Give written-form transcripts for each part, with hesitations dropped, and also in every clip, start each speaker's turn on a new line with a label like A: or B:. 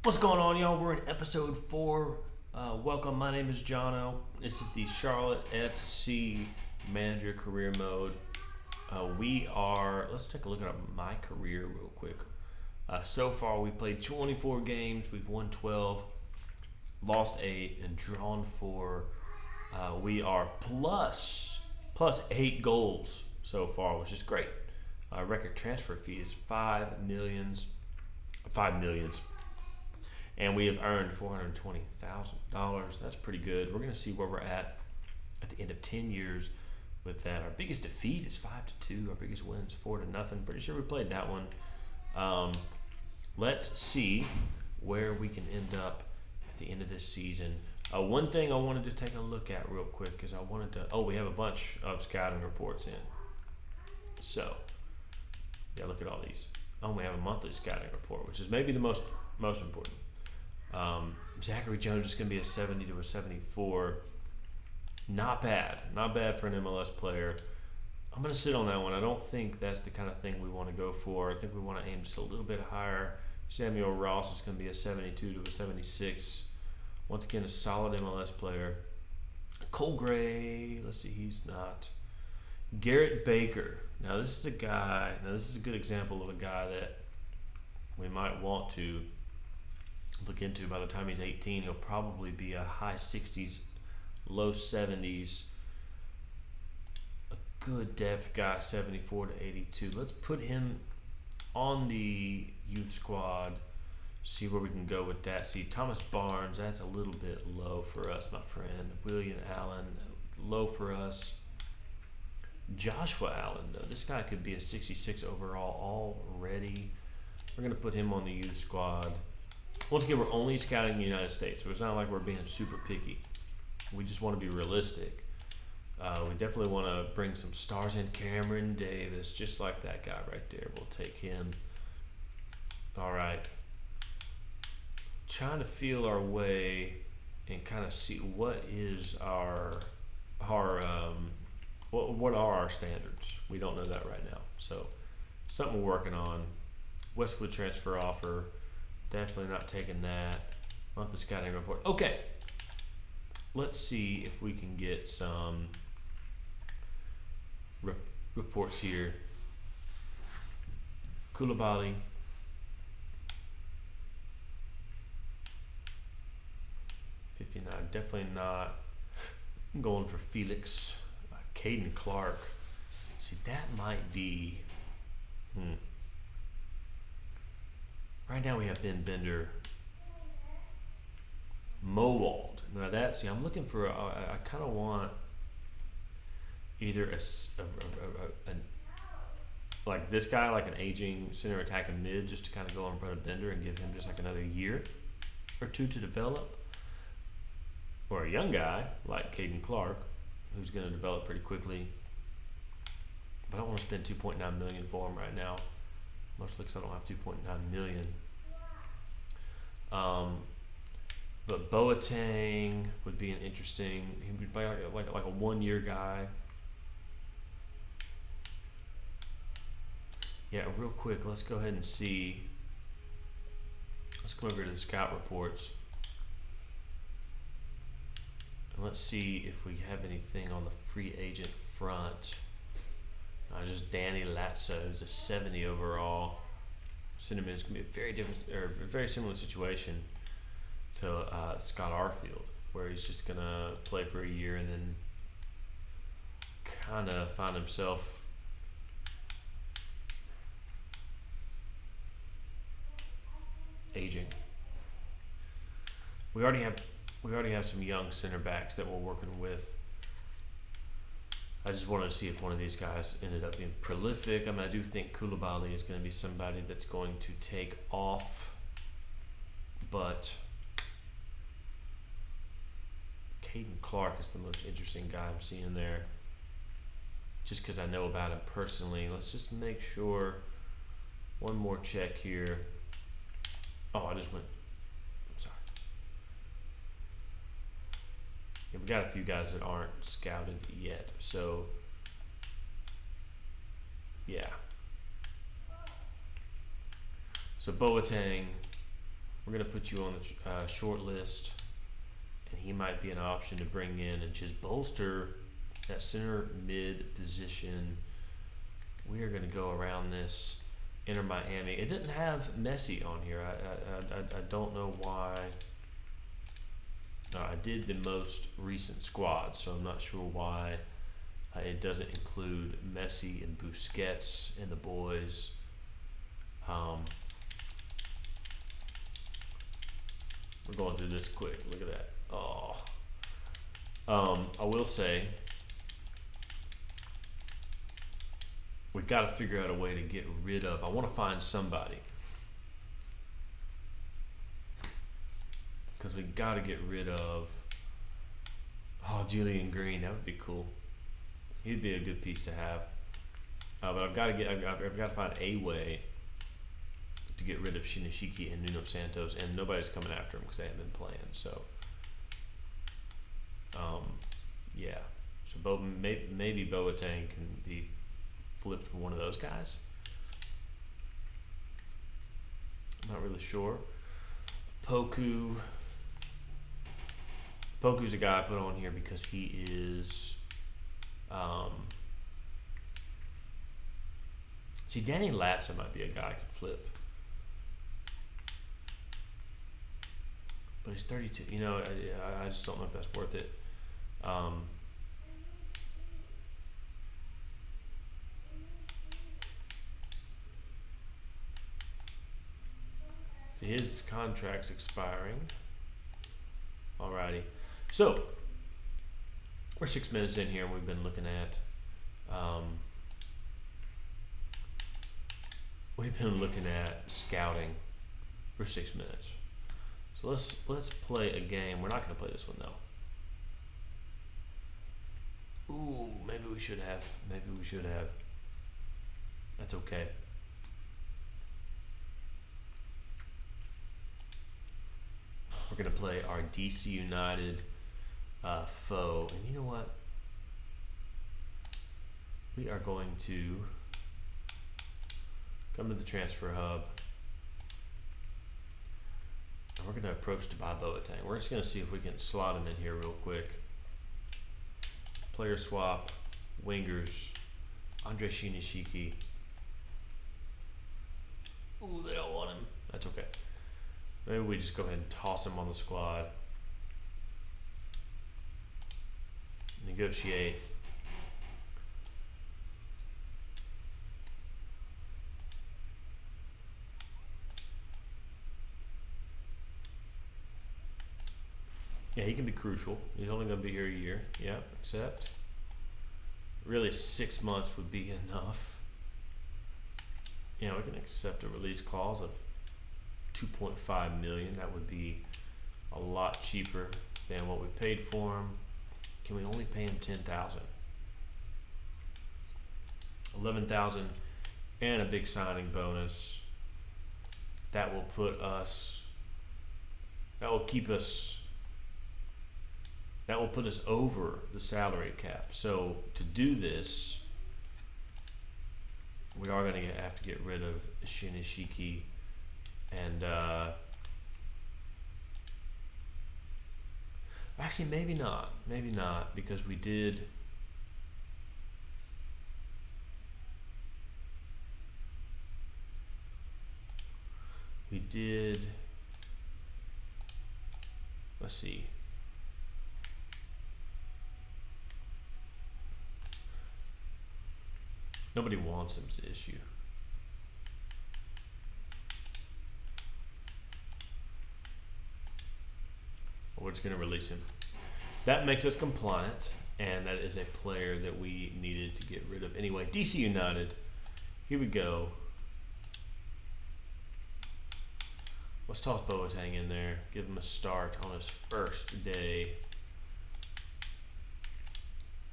A: What's going on, y'all? We're in episode 4. Welcome. My name is Jono. This is the Charlotte FC Manager Career Mode. Let's take a look at my career real quick. So far, we've played 24 games. We've won 12, lost 8, and drawn 4. We are plus 8 goals so far, which is great. Record transfer fee is $5 million. And we have earned $420,000. That's pretty good. We're going to see where we're at the end of 10 years with that. Our biggest defeat is 5-2. Our biggest win is 4-0. Pretty sure we played that one. Let's see where we can end up at the end of this season. One thing I wanted to take a look at real quick is we have a bunch of scouting reports in. So, yeah, look at all these. We have a monthly scouting report, which is maybe the most important. Zachary Jones is going to be a 70 to a 74. Not bad for an MLS player. I'm going to sit on that one. I don't think that's the kind of thing we want to go for. I think we want to aim just a little bit higher. Samuel Ross is going to be a 72 to a 76. Once again, a solid MLS player. Cole Gray, let's see, he's not. Garrett Baker. Now this is a good example of a guy that we might want to look into. By the time he's 18, he'll probably be a high 60s, low 70s. A good depth guy, 74 to 82. Let's put him on the youth squad, see where we can go with that. See, Thomas Barnes, that's a little bit low for us, my friend. William Allen, low for us. Joshua Allen, though, this guy could be a 66 overall already. We're going to put him on the youth squad. Once again, we're only scouting the United States, so it's not like we're being super picky. We just want to be realistic. We definitely want to bring some stars in. Cameron Davis, just like that guy right there. We'll take him. All right. Trying to feel our way and kind of see what are our standards. We don't know that right now. So something we're working on. Westwood transfer offer. Definitely not taking that. Monthly scouting report. Okay. Let's see if we can get some reports here. Koulibaly. 59. Definitely not going for Felix. Caden Clark. See, that might be... Right now we have Ben Bender, Mowald. Now I'm looking for. I kind of want either like this guy, like an aging center attacking mid, just to kind of go in front of Bender and give him just like another year or two to develop, or a young guy like Caden Clark, who's going to develop pretty quickly. But I don't want to spend $2.9 million for him right now. Mostly because I don't have $2.9 million. But Boateng would be an interesting. He would be like a 1-year guy. Yeah, real quick, let's go ahead and see. Let's come over to the scout reports. And let's see if we have anything on the free agent front. Just Danny Latso, who's a 70 overall. Cinnamon is going to be a very similar situation to Scott Arfield, where he's just going to play for a year and then kind of find himself aging. We already have some young center backs that we're working with. I just wanted to see if one of these guys ended up being prolific. I do think Koulibaly is going to be somebody that's going to take off. But Caden Clark is the most interesting guy I'm seeing there. Just because I know about him personally. Let's just make sure. One more check here. Oh, I just went. I'm sorry. Yeah, we got a few guys that aren't scouted yet, so yeah. So Boateng, We're going to put you on the short list, and he might be an option to bring in and just bolster that center mid position. We are going to go around this. Inter Miami. It didn't have Messi on here. I don't know why. I did the most recent squad, so I'm not sure why it doesn't include Messi and Busquets and the boys. We're going through this quick. Look at that. Oh. I will say, we've got to figure out a way to get rid of. I want to find somebody, because we got to get rid of. Oh, Julian Green. That would be cool. He'd be a good piece to have. But I've got to find a way to get rid of Shinashiki and Nuno Santos, and nobody's coming after him because they haven't been playing. So, yeah. So maybe Boateng can be flipped for one of those guys. I'm not really sure. Poku's a guy I put on here because he is. See, Danny Latza might be a guy I could flip. But he's 32. You know, I just don't know if that's worth it. See, his contract's expiring. Alrighty. So, we're 6 minutes in here and we've been looking at scouting for 6 minutes. So let's play a game. We're not going to play this one though. Ooh, maybe we should have. That's okay. We're going to play our DC United foe. And you know what? We are going to come to the transfer hub. And we're going to approach to buy Boateng. We're just going to see if we can slot him in here real quick. Player swap, wingers, Andre Shinashiki. Ooh, they don't want him. That's okay. Maybe we just go ahead and toss him on the squad. Negotiate. Yeah, he can be crucial. He's only going to be here a year. Yep, accept. Really, 6 months would be enough. You know, we can accept a release clause of 2.5 million. That would be a lot cheaper than what we paid for him. Can we only pay him 10,000? 11,000 and a big signing bonus. That will put us. That will keep us. That will put us over the salary cap. So to do this, we are going to have to get rid of Shinashiki and actually maybe not because we did let's see. Nobody wants him, is the issue. We're just going to release him. That makes us compliant, and that is a player that we needed to get rid of. Anyway, DC United, here we go. Let's toss Boateng in there, give him a start on his first day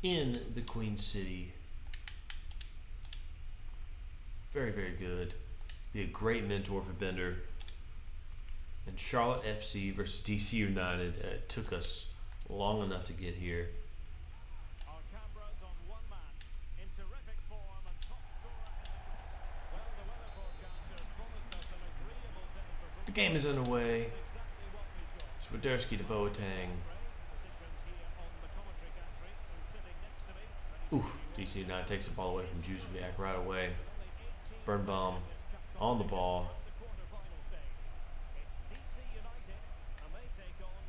A: in the Queen City. Very, very good. Be a great mentor for Bender. And Charlotte FC versus DC United. It took us long enough to get here.
B: Our cameras on one man in terrific form and top scorer. Well, the weather forecasters promised us an agreeable day for
A: The game is underway. Swiderski to Boateng. Ooh, DC United takes the ball away from Juzwiak right away. Birnbaum on the ball.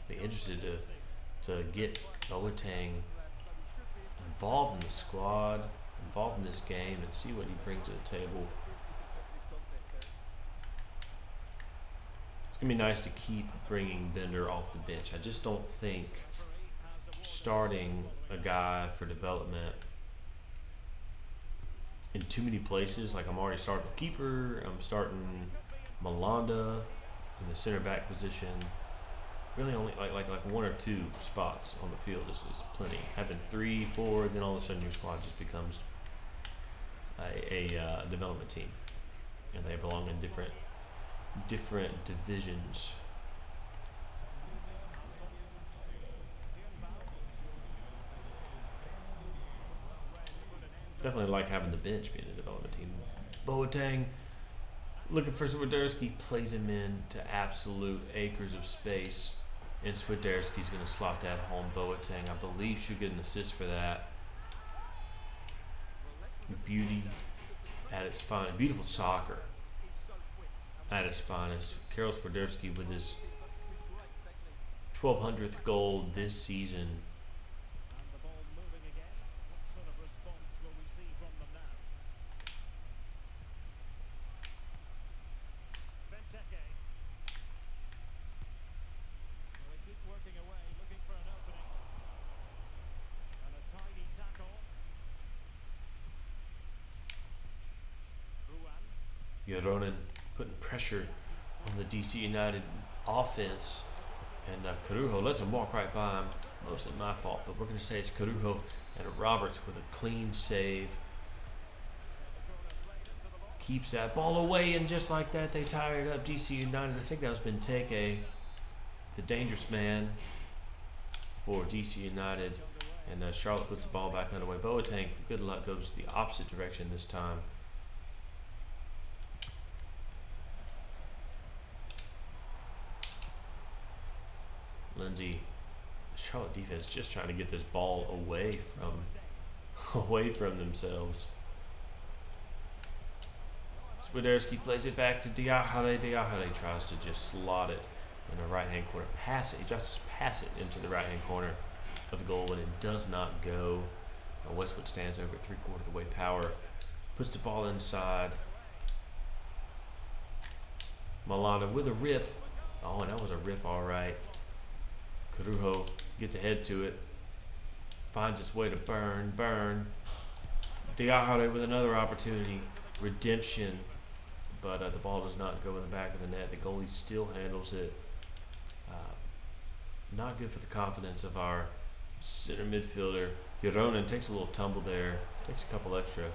A: Be interested to get Boateng involved in the squad, involved in this game, and see what he brings to the table. It's gonna be nice to keep bringing Bender off the bench. I just don't think starting a guy for development in too many places. Like, I'm already starting a keeper. I'm starting Malanda in the center back position. Really only like one or two spots on the field is plenty. Having 3, 4, then all of a sudden your squad just becomes a development team, and they belong in different divisions. Definitely like having the bench being a development team. Boateng looking for Swiderski, plays him in to absolute acres of space, and Swiderski's going to slot that home. Boateng, I believe, should get an assist for that. Beauty at its finest. Beautiful soccer at its finest. Karol Swiderski with his 1200th goal this season. Jono putting pressure on the DC United offense, and Carujo lets him walk right by him. Mostly my fault, but we're going to say it's Carujo and Roberts with a clean save. Keeps that ball away, and just like that, they tie it up. DC United, I think that was Benteke, the dangerous man for DC United, and Charlotte puts the ball back underway. Boateng, for good luck, goes the opposite direction this time. Lindsay, Charlotte defense just trying to get this ball away from themselves. Swiderski plays it back to Diahare. Diahare tries to just slot it in the right-hand corner. Just pass it into the right-hand corner of the goal, and it does not go. Westwood stands over at 3/4 of the way. Power puts the ball inside. Malanda with a rip. Oh, and that was a rip, all right. Carujo gets ahead to it. Finds its way to Burn. Diahare with another opportunity. Redemption. But the ball does not go in the back of the net. The goalie still handles it. Not good for the confidence of our center midfielder. Jono takes a little tumble there. Takes a couple extra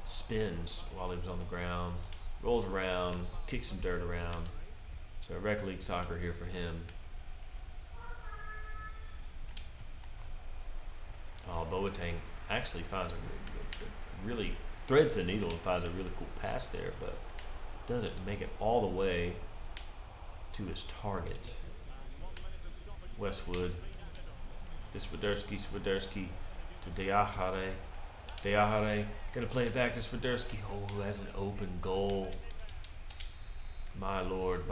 A: spins while he was on the ground. Rolls around. Kicks some dirt around. So rec league soccer here for him. Boateng actually finds really threads the needle and finds a really cool pass there, but doesn't make it all the way to his target. Westwood, to Swiderski to Diahare. Diahare gonna play it back to Swiderski. Oh, who has an open goal. My Lord,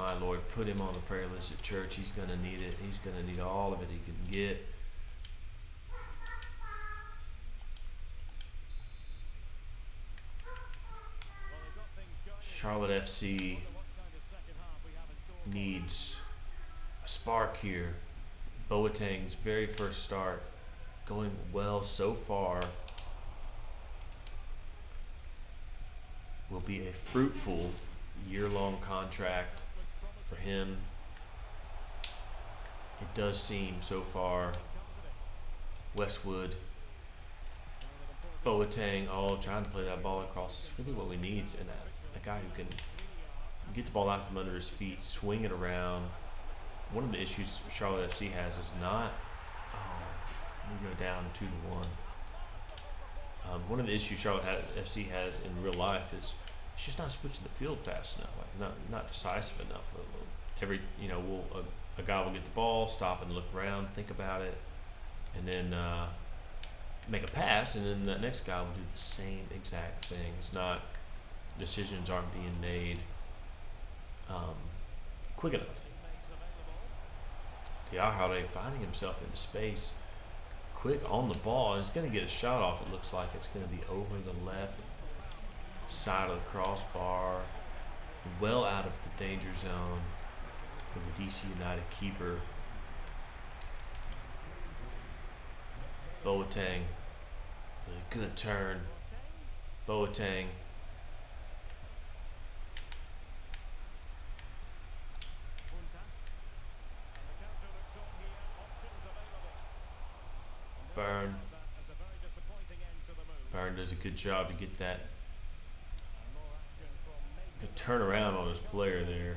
A: put him on the prayer list at church. He's gonna need it. He's gonna need all of it he can get. Charlotte FC needs a spark here. Boateng's very first start going well so far. Will be a fruitful year-long contract for him. It does seem so far. Westwood, Boateng, all trying to play that ball across is really what we need, and a guy who can get the ball out from under his feet, swing it around. One of the issues Charlotte FC has is not. We go down 2-1. One of the issues Charlotte FC has in real life is he's just not switching the field fast enough, like not decisive enough. Every a guy will get the ball, stop and look around, think about it, and then make a pass, and then the next guy will do the same exact thing. It's not, decisions aren't being made quick enough. Diahare finding himself into space, quick on the ball, and it's going to get a shot off. It looks like it's going to be over the left side of the crossbar, well out of the danger zone for the DC United keeper. Boateng, a good turn. Boateng. Byrne does a good job to get that, to turn around on his player there,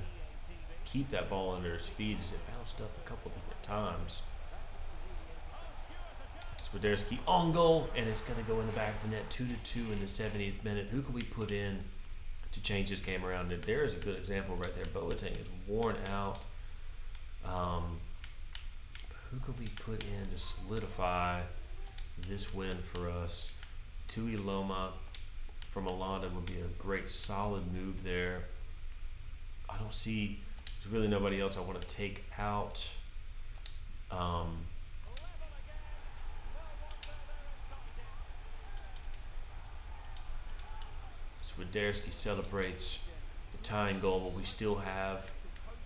A: keep that ball under his feet as it bounced up a couple different times. Swiderski on goal, and it's going to go in the back of the net. 2-2 in the 70th minute. Who can we put in to change this game around? And there is a good example right there. Boateng is worn out. Who could we put in to solidify this win for us? Tui Loma from Alanda would be a great solid move there. I don't see, there's really nobody else I want to take out. Swiderski celebrates the tying goal, but we still have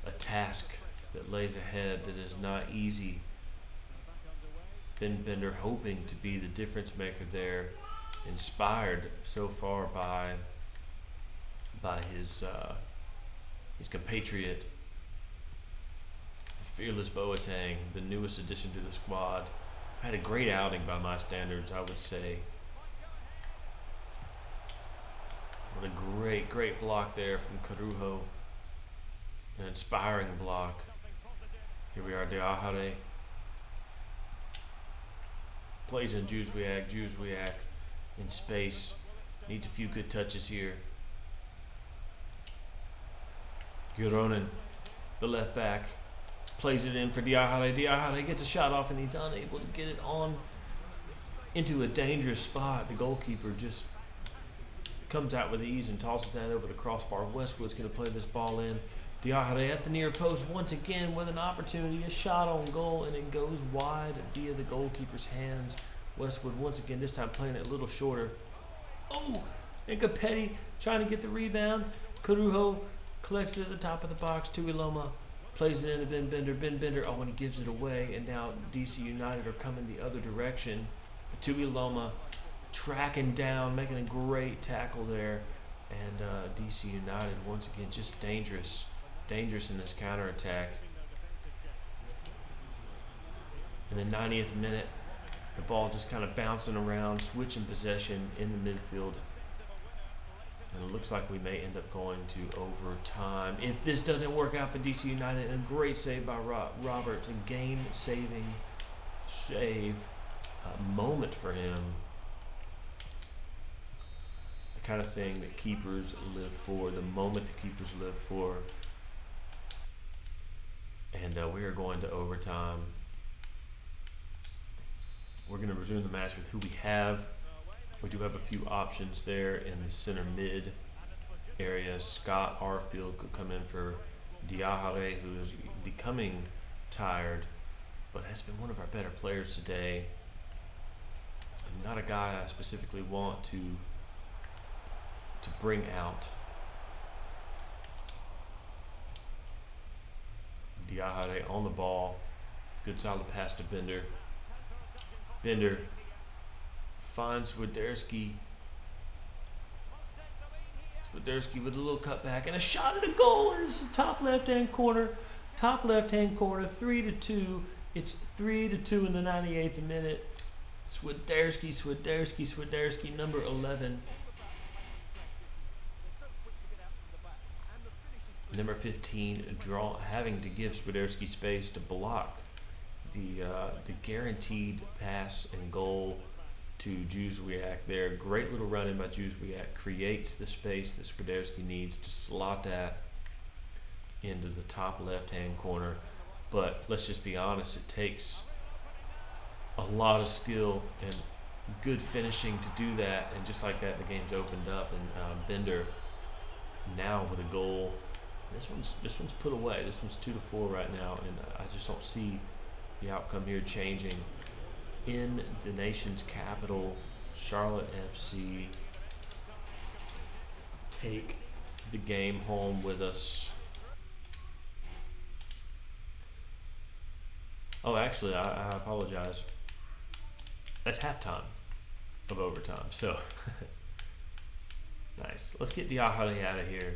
A: a task that lays ahead that is not easy. Ben Bender hoping to be the difference maker there, inspired so far by his compatriot, the fearless Boateng, the newest addition to the squad. Had a great outing by my standards, I would say. What a great block there from Carujo. An inspiring block. Here we are, Diahare. Plays in Juzwiak in space. Needs a few good touches here. Gironin, the left back, plays it in for Diahare. Diahare gets a shot off and he's unable to get it on into a dangerous spot. The goalkeeper just comes out with ease and tosses that over the crossbar. Westwood's going to play this ball in. Diahare at the near post once again with an opportunity, a shot on goal, and it goes wide via the goalkeeper's hands. Westwood once again, this time playing it a little shorter. Oh, and Capetti trying to get the rebound. Carujo collects it at the top of the box. Tuiloma plays it into Ben Bender. Ben Bender, oh, and he gives it away, and now DC United are coming the other direction. Tuiloma tracking down, making a great tackle there, and DC United once again just dangerous in this counterattack. In the 90th minute, the ball just kind of bouncing around, switching possession in the midfield, and it looks like we may end up going to overtime if this doesn't work out for DC United. And a great save by Roberts, a game-saving save moment for him. The kind of thing that keepers live for, the moment that keepers live for. And we are going to overtime. We're going to resume the match with who we have. We do have a few options there in the center mid area. Scott Arfield could come in for Diahare, who is becoming tired, but has been one of our better players today. Not a guy I specifically want to bring out. Diahare on the ball. Good solid pass to Bender. Bender finds Swiderski. Swiderski with a little cutback and a shot at a goal. And it's the top left-hand corner. 3-2. It's 3-2 in the 98th minute. Swiderski, number 11. Number 15, having to give Swiderski space to block the guaranteed pass and goal to Juzwiak there. Great little run in by Juzwiak. Creates the space that Swiderski needs to slot that into the top left-hand corner. But let's just be honest, it takes a lot of skill and good finishing to do that. And just like that, the game's opened up. And Bender now with a goal. This one's put away. This one's 2-4 right now, and I just don't see the outcome here changing. In the nation's capital, Charlotte FC take the game home with us. Oh, actually, I apologize. That's halftime of overtime. So nice. Let's get Diahari out of here.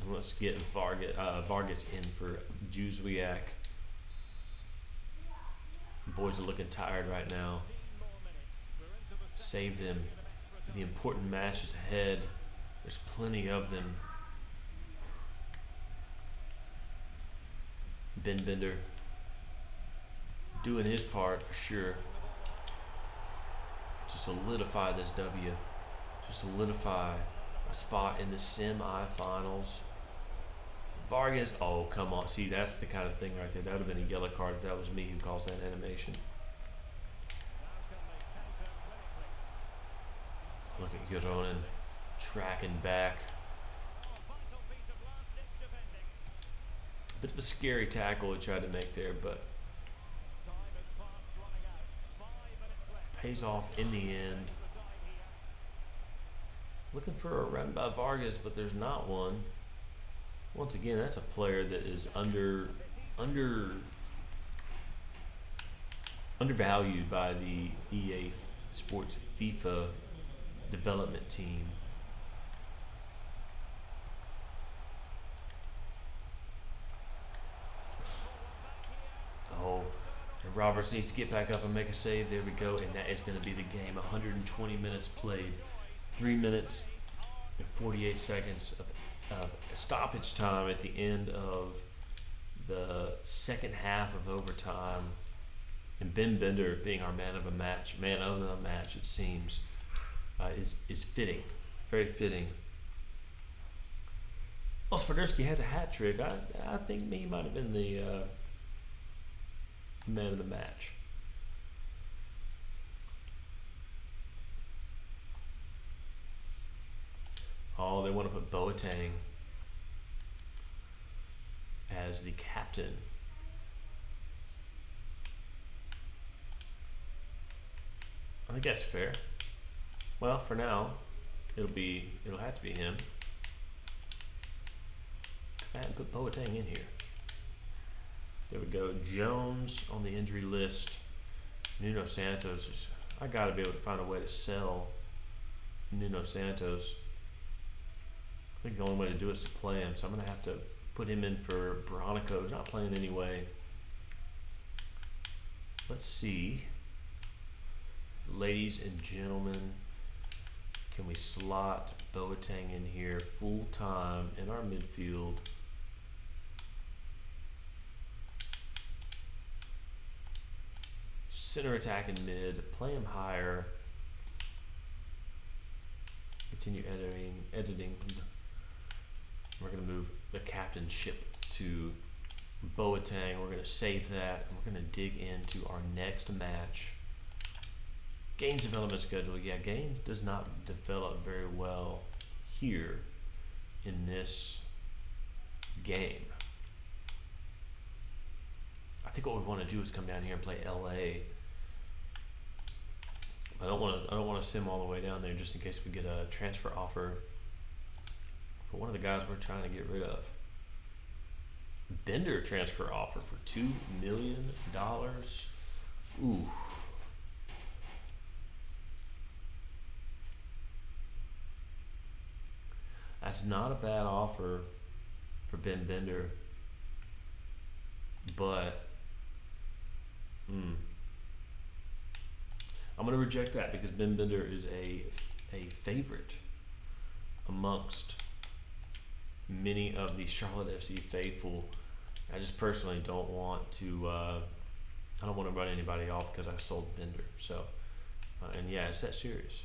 A: And let's get Vargas in for Juzwiak. Boys are looking tired right now. Save them for the important matches ahead. There's plenty of them. Ben Bender doing his part for sure to solidify this W, to solidify a spot in the semi-finals. Vargas, oh, come on. See, that's the kind of thing right there. That would have been a yellow card if that was me who calls that animation. Look at Jono tracking back. Bit of a scary tackle he tried to make there, but pays off in the end. Looking for a run by Vargas, but there's not one. Once again, that's a player that is undervalued by the EA Sports FIFA development team. Oh, and Roberts needs to get back up and make a save. There we go, and that is going to be the game. 120 minutes played, 3 minutes and 48 seconds of stoppage time at the end of the second half of overtime, and Ben Bender being our man of the match, it seems, is fitting, very fitting. Well, Swiderski has a hat trick. I think he might have been the man of the match. Oh, they want to put Boateng as the captain. I think that's fair. Well, for now, it'll have to be him. Because I hadn't put Boateng in here. There we go. Jones on the injury list. Nuno Santos is. I got to be able to find a way to sell Nuno Santos. I think the only way to do it is to play him, so I'm going to have to put him in for Bronico. He's not playing anyway. Let's see. Ladies and gentlemen, can we slot Boateng in here full time in our midfield? Center attack and mid, play him higher. Continue editing. We're going to move the captainship to Boateng. We're going to save that, and we're going to dig into our next match. Gaines development schedule. Yeah, Gaines does not develop very well here in this game. I think what we want to do is come down here and play LA. I don't want to sim all the way down there just in case we get a transfer offer for one of the guys we're trying to get rid of. Bender transfer offer for $2 million. Ooh. That's not a bad offer for Ben Bender, but I'm going to reject that because Ben Bender is a favorite amongst many of the Charlotte FC faithful. I just personally don't want to I don't want to run anybody off because I sold Bender. So, and yeah, it's that serious. It's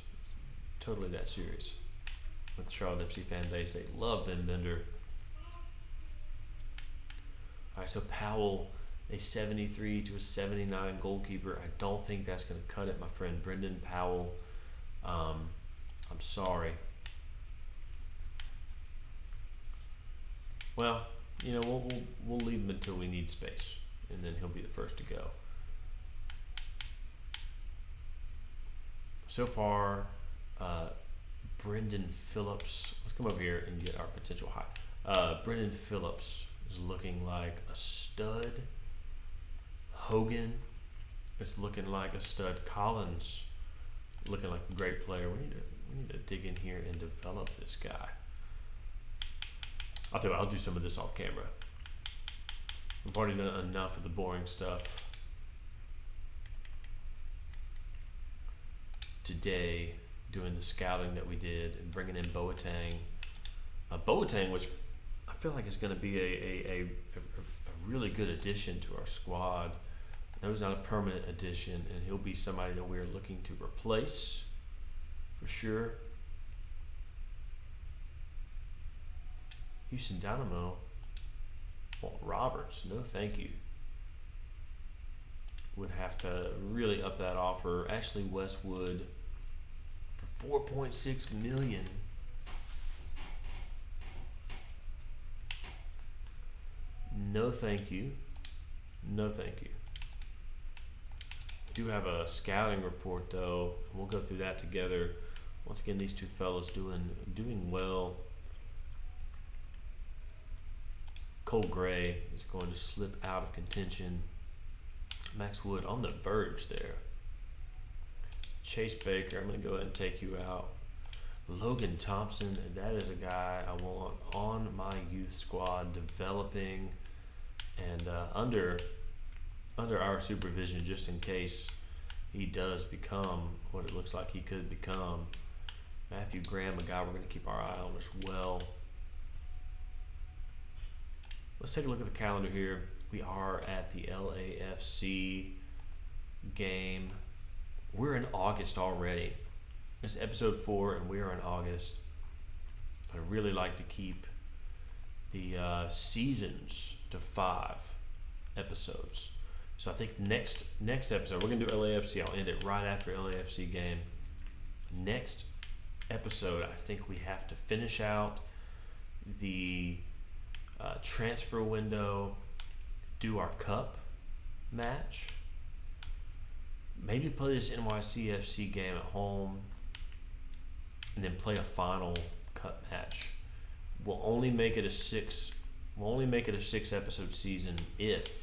A: totally that serious. With the Charlotte FC fan base, they love Ben Bender. All right, so Powell, a 73 to a 79 goalkeeper. I don't think that's going to cut it, my friend Brendan Powell. I'm sorry. Well, we'll leave him until we need space, and then he'll be the first to go. So far, Brendan Phillips. Let's come over here and get our potential high. Brendan Phillips is looking like a stud. Hogan is looking like a stud. Collins looking like a great player. We need to dig in here and develop this guy. I'll tell you what, I'll do some of this off camera. We've already done enough of the boring stuff today, doing the scouting that we did and bringing in Boateng. Boateng, which I feel like is going to be a really good addition to our squad. I know he's not a permanent addition, and he'll be somebody that we're looking to replace for sure. Houston Dynamo want Roberts. No, thank you. Would have to really up that offer. Ashley Westwood for $4.6 million. No, thank you. No, thank you. We do have a scouting report though. We'll go through that together. Once again, these two fellas doing well. Cole Gray is going to slip out of contention. Max Wood on the verge there. Chase Baker, I'm going to go ahead and take you out. Logan Thompson, that is a guy I want on my youth squad, developing and under our supervision, just in case he does become what it looks like he could become. Matthew Graham, a guy we're going to keep our eye on as well. Let's take a look at the calendar here. We are at the LAFC game. We're in August already. It's episode 4, and we are in August. I really like to keep the seasons to 5 episodes. So I think next episode, we're going to do LAFC. I'll end it right after LAFC game. Next episode, I think we have to finish out the transfer window, do our cup match, maybe play this NYCFC game at home, and then play a final cup match. We'll only make it a 6 episode season if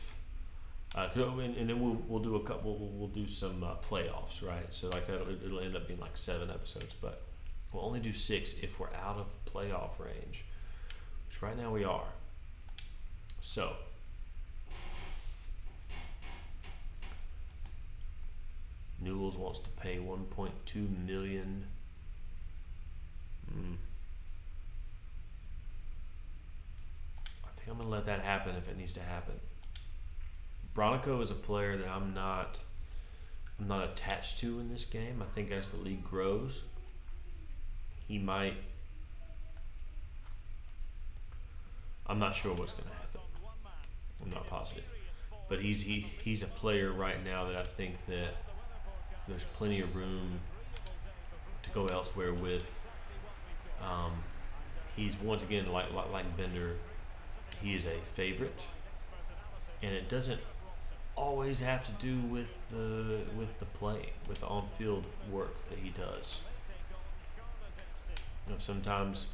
A: and then we'll do a couple. We'll do some playoffs, right? So like that, it'll end up being like 7 episodes, but we'll only do 6 if we're out of playoff range, which right now we are. So Newells wants to pay $1.2 million. I think I'm gonna let that happen if it needs to happen. Bronico is a player that I'm not attached to in this game. I think as the league grows, he might. I'm not sure what's gonna happen. I'm not positive, but he's a player right now that I think that there's plenty of room to go elsewhere with. He's once again like Bender. He is a favorite, and it doesn't always have to do with the play, with the on-field work that he does. Sometimes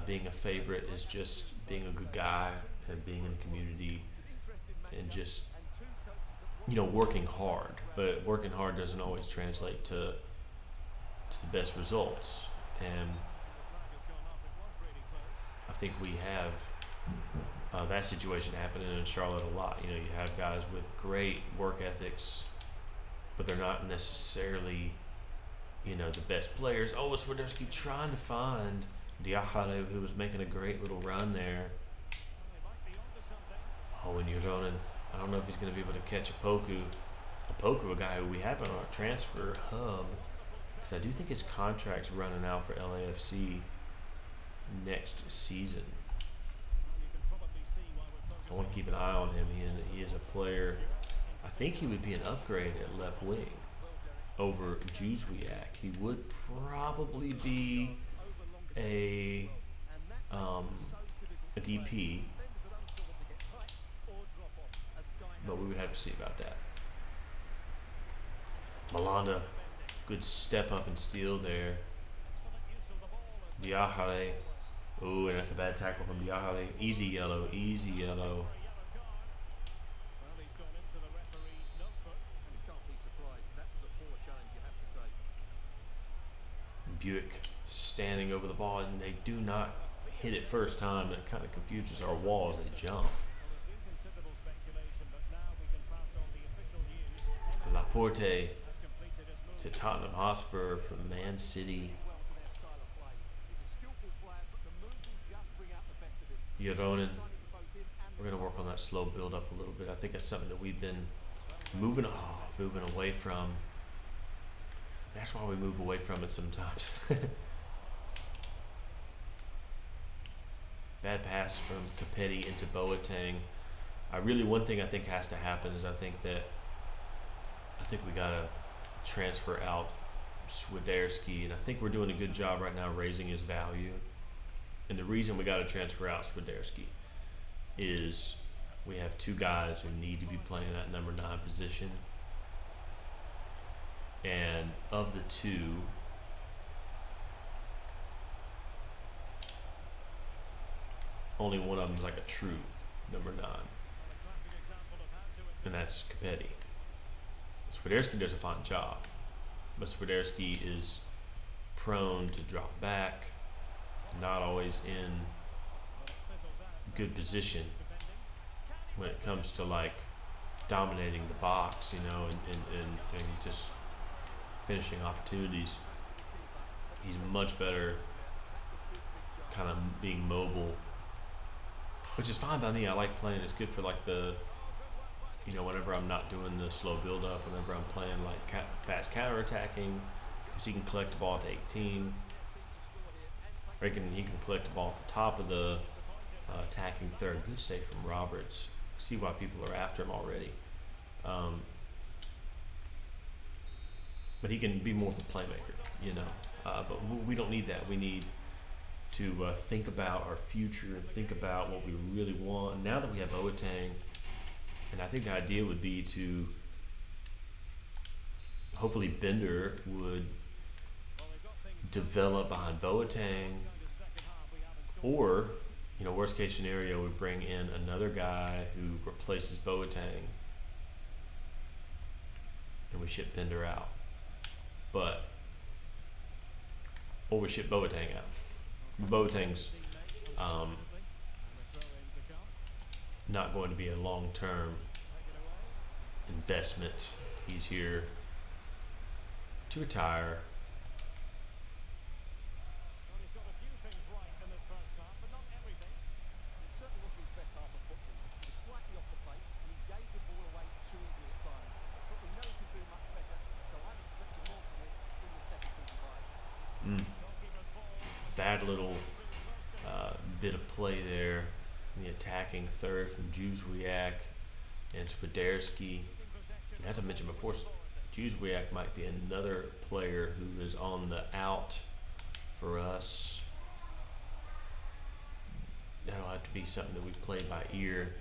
A: being a favorite is just being a good guy and being in the community and just working hard. But working hard doesn't always translate to the best results, and I think we have that situation happening in Charlotte a lot. You have guys with great work ethics, but they're not necessarily, the best players. Oh, it's Swiderski trying to find Diakharev, who was making a great little run there. Oh, and Jono I don't know if he's going to be able to catch Opoku. Opoku, a guy who we have on our transfer hub, because I do think his contract's running out for LAFC next season. So I want to keep an eye on him. He is a player. I think he would be an upgrade at left wing over Juzwiak. He would probably be a DP, but we would have to see about that. Malanda, good step up and steal there. Diahare. Ooh, and that's a bad tackle from Diahare. Easy yellow, easy yellow. Buick standing over the ball, and they do not hit it first time. That kind of confuses our wall as they jump. Laporte to Tottenham Hotspur from Man City. Jono. We're going to work on that slow build up a little bit. I think that's something that we've been moving away from. That's why we move away from it sometimes. Bad pass from Capetti into Boateng. One thing I think has to happen is I think we gotta transfer out Swiderski, and I think we're doing a good job right now raising his value. And the reason we gotta transfer out Swiderski is we have two guys who need to be playing that number 9 position. And of the two, only one of them is like a true number 9. And that's Capetti. Swiderski does a fine job, but Swiderski is prone to drop back, not always in good position when it comes to like dominating the box, and just finishing opportunities. He's much better kind of being mobile, which is fine by me. I like playing. It's good for like whenever I'm not doing the slow build up, whenever I'm playing like fast counter attacking, because he can collect the ball at 18. Or he can collect the ball at the top of the attacking third. Good save from Roberts. See why people are after him already. But he can be more of a playmaker, But we don't need that. We need to think about our future and think about what we really want. Now that we have Boateng, and I think the idea would be to hopefully Bender would develop behind Boateng, or worst case scenario, we bring in another guy who replaces Boateng and we ship Bender out. Or we ship Boateng out. Boateng's not going to be a long-term investment. He's here to retire. Bad little bit of play there in the attacking third from Juzwiak and Swiderski. And as I mentioned before, Juzwiak might be another player who is on the out for us. That'll have to be something that we play by ear.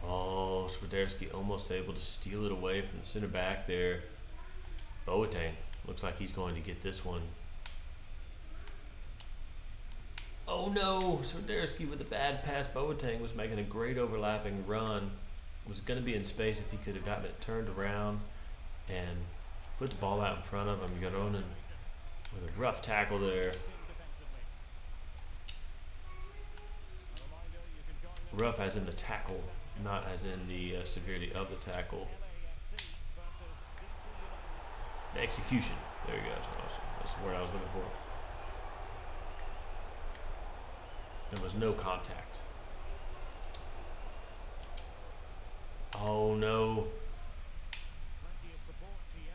A: Oh, Swiderski almost able to steal it away from the center back there. Boateng looks like he's going to get this one. Oh no, Swiderski with a bad pass. Boateng was making a great overlapping run. Was going to be in space if he could have gotten it turned around and put the ball out in front of him. Jono with a rough tackle there. Rough as in the tackle, not as in the severity of the tackle. The execution. There you go. That's the word I was looking for. There was no contact. Oh no.
B: Plenty of support here.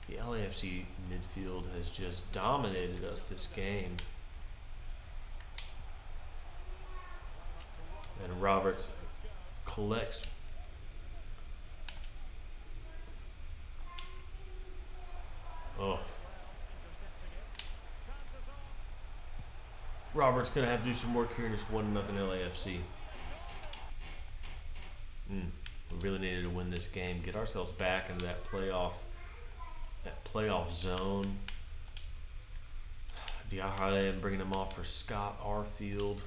A: The LAFC midfield has just dominated us this game. And Roberts collects. Oh. Roberts gonna have to do some work here in this 1-0 LAFC. We really needed to win this game, get ourselves back into that playoff zone. Diahale and bringing him off for Scott Arfield.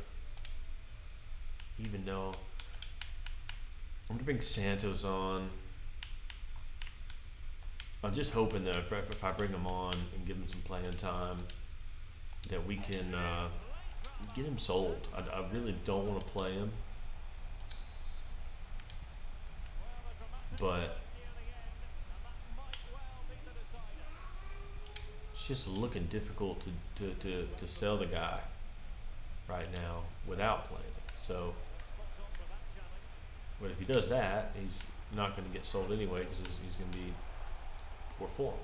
A: Even though I'm gonna bring Santos on. I'm just hoping that if I bring him on and give him some playing time, that we can get him sold. I really don't want to play him, but it's just looking difficult to sell the guy right now without playing him. So, but if he does that, he's not going to get sold anyway because he's going to be poor form.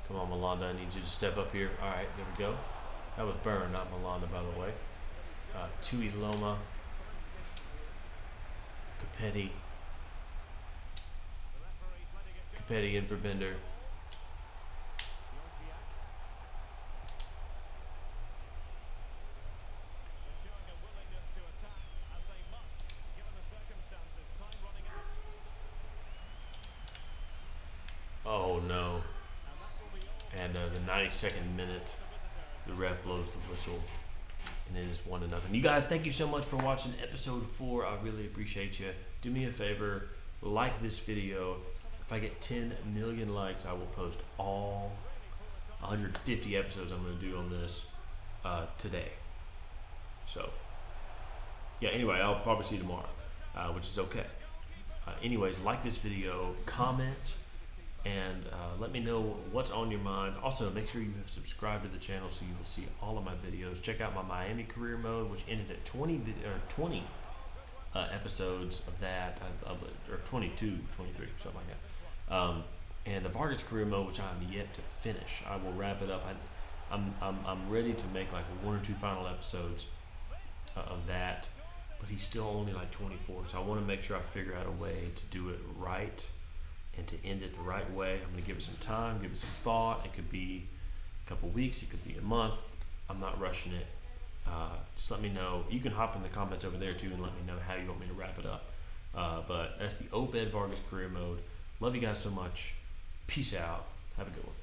A: Come on, Malanda, I need you to step up here. All right, there we go. That was Byrne, not Malanda, by the way. Tui Loma, Capetti in for Bender. Oh no. And the 92nd minute, the ref blows the whistle, and it is 1-0. You guys, thank you so much for watching episode 4. I really appreciate you. Do me a favor, like this video. If I get 10 million likes, I will post all 150 episodes I'm going to do on this today. So, yeah, anyway, I'll probably see you tomorrow, which is okay. Anyways, like this video, comment, and let me know what's on your mind. Also, make sure you have subscribed to the channel so you will see all of my videos. Check out my Miami career mode, which ended at 20 episodes of that, or 22, 23, something like that. And the Vargas career mode, which I'm yet to finish. I will wrap it up. I'm ready to make like 1 or 2 final episodes of that, but he's still only like 24, so I want to make sure I figure out a way to do it right and to end it the right way. I'm going to give it some time, give it some thought. It could be a couple weeks, it could be a month. I'm not rushing it. Just let me know. You can hop in the comments over there too and let me know how you want me to wrap it up. But that's the Obed Vargas career mode. Love you guys so much. Peace out. Have a good one.